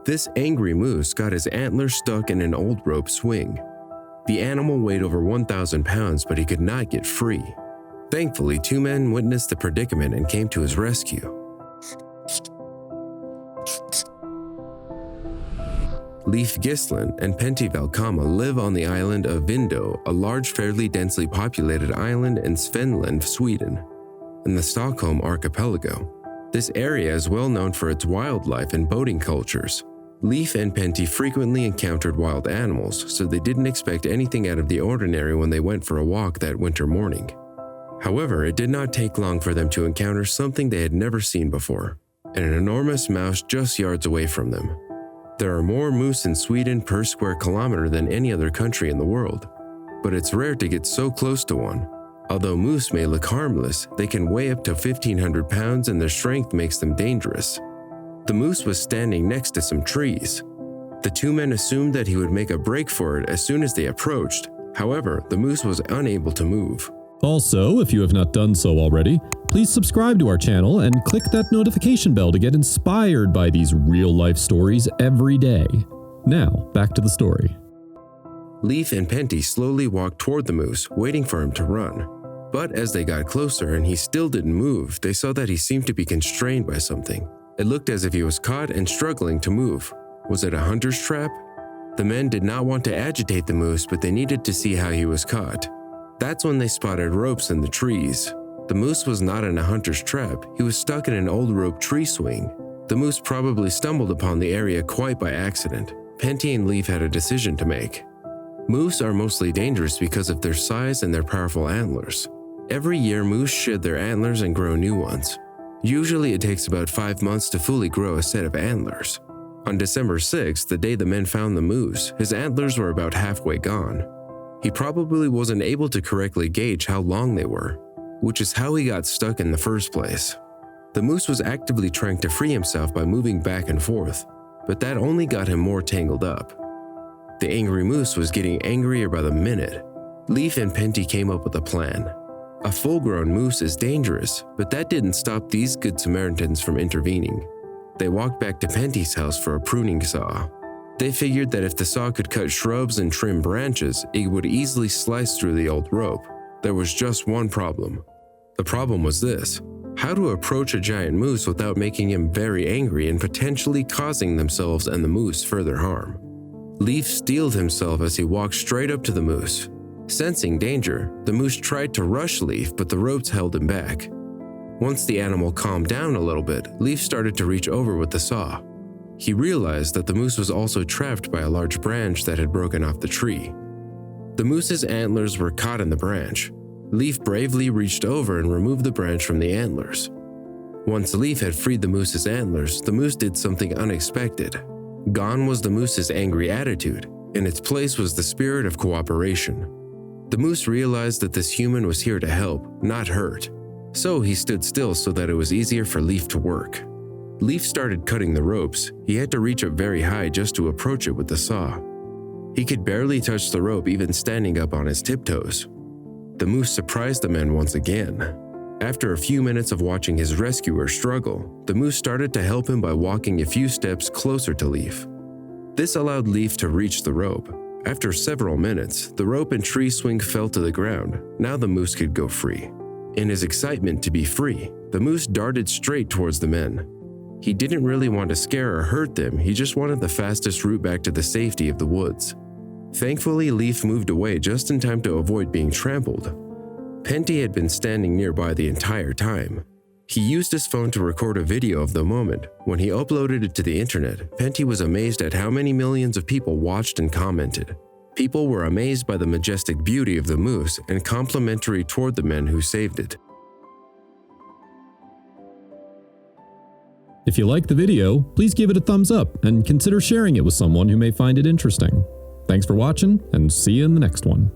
This angry moose got his antlers stuck in an old rope swing. The animal weighed over 1,000 pounds, but he could not get free. Thankfully, 2 men witnessed the predicament and came to his rescue. Leif Gisslen and Pentti Valkama live on the island of Vindö, a large, fairly densely populated island in Svealand, Sweden, in the Stockholm archipelago. This area is well known for its wildlife and boating cultures. Leif and Pentti frequently encountered wild animals, so they didn't expect anything out of the ordinary when they went for a walk that winter morning. However, it did not take long for them to encounter something they had never seen before, an enormous mouse just yards away from them. There are more moose in Sweden per square kilometer than any other country in the world, but it's rare to get so close to one. Although moose may look harmless, they can weigh up to 1,500 pounds and their strength makes them dangerous. The moose was standing next to some trees. The 2 men assumed that he would make a break for it as soon as they approached. However, the moose was unable to move. Also, if you have not done so already, please subscribe to our channel and click that notification bell to get inspired by these real-life stories every day. Now, back to the story. Leif and Pentti slowly walked toward the moose, waiting for him to run. But as they got closer and he still didn't move, they saw that he seemed to be constrained by something. It looked as if he was caught and struggling to move. Was it a hunter's trap? The men did not want to agitate the moose, but they needed to see how he was caught. That's when they spotted ropes in the trees. The moose was not in a hunter's trap, he was stuck in an old rope tree swing. The moose probably stumbled upon the area quite by accident. Pentti and Leif had a decision to make. Moose are mostly dangerous because of their size and their powerful antlers. Every year, moose shed their antlers and grow new ones. Usually it takes about 5 months to fully grow a set of antlers. On December 6th, the day the men found the moose, his antlers were about halfway gone. He probably wasn't able to correctly gauge how long they were, which is how he got stuck in the first place. The moose was actively trying to free himself by moving back and forth, but that only got him more tangled up. The angry moose was getting angrier by the minute. Leif and Pentti came up with a plan. A full-grown moose is dangerous, but that didn't stop these good Samaritans from intervening. They walked back to Pentti's house for a pruning saw. They figured that if the saw could cut shrubs and trim branches, it would easily slice through the old rope. There was just one problem. The problem was this: how to approach a giant moose without making him very angry and potentially causing themselves and the moose further harm. Leif steeled himself as he walked straight up to the moose. Sensing danger, the moose tried to rush Leif, but the ropes held him back. Once the animal calmed down a little bit, Leif started to reach over with the saw. He realized that the moose was also trapped by a large branch that had broken off the tree. The moose's antlers were caught in the branch. Leif bravely reached over and removed the branch from the antlers. Once Leif had freed the moose's antlers, the moose did something unexpected. Gone was the moose's angry attitude. In its place was the spirit of cooperation. The moose realized that this human was here to help, not hurt. So he stood still so that it was easier for Leif to work. Leif started cutting the ropes. He had to reach up very high just to approach it with the saw. He could barely touch the rope even standing up on his tiptoes. The moose surprised the men once again. After a few minutes of watching his rescuer struggle, the moose started to help him by walking a few steps closer to Leif. This allowed Leif to reach the rope. After several minutes, the rope and tree swing fell to the ground. Now the moose could go free. In his excitement to be free, the moose darted straight towards the men. He didn't really want to scare or hurt them, he just wanted the fastest route back to the safety of the woods. Thankfully, Leif moved away just in time to avoid being trampled. Pentti had been standing nearby the entire time. He used his phone to record a video of the moment. When he uploaded it to the internet, Pentti was amazed at how many millions of people watched and commented. People were amazed by the majestic beauty of the moose and complimentary toward the men who saved it. If you liked the video, please give it a thumbs up and consider sharing it with someone who may find it interesting. Thanks for watching, and see you in the next one.